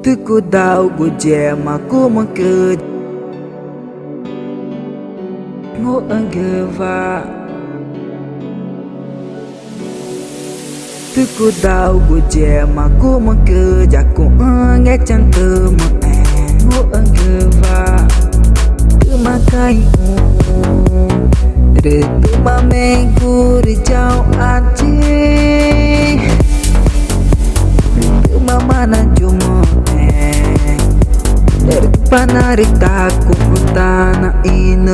Tuku dau gu jem aku mengked Ngo enggeva Tuku dau gu jem aku mengked Aku ngecang temu Ngo enggeva Kemakai Retu mamengku rijau aji Retu mamana jumo Dari panarik taku tanah ina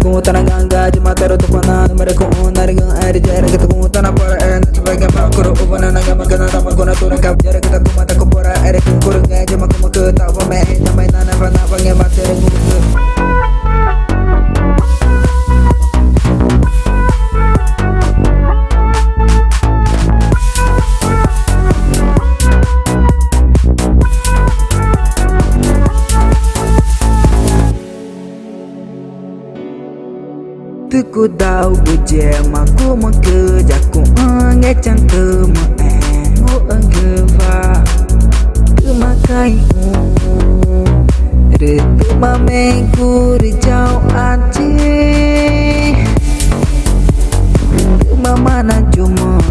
Ku tanah gangga cuma taruh tu panah Mereka narik air jarak kita ku tanah para en Sebagai pakuru upana naga makana sama guna turun kap jarak kita ku mata ku pora air ku kurang aja maku maku tak pameh nyamai tanah panah pangemat jarak ku maku Tuku dau gu jem aku mengked Aku ngecang temu Ngo enggeva Kemakai Retu mamengku rijau aji Retu mamana jumo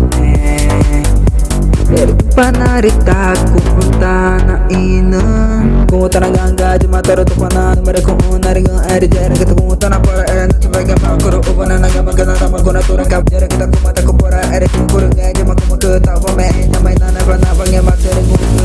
Dari panarik taku tanah ina Ku tanah gangga cuma taruh tu panah Mereka narik air jarak kita ku tanah para en Sebagai pakuru upana naga makana sama guna turun kap jarak kita ku mata ku pora air ku kurang aja maku maku tak pameh nyamai tanah panah pangemat jarak ku maku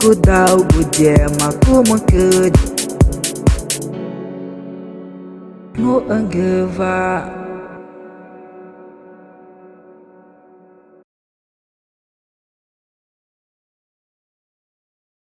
Tuku dau gu jem aku mengked Ngo enggeva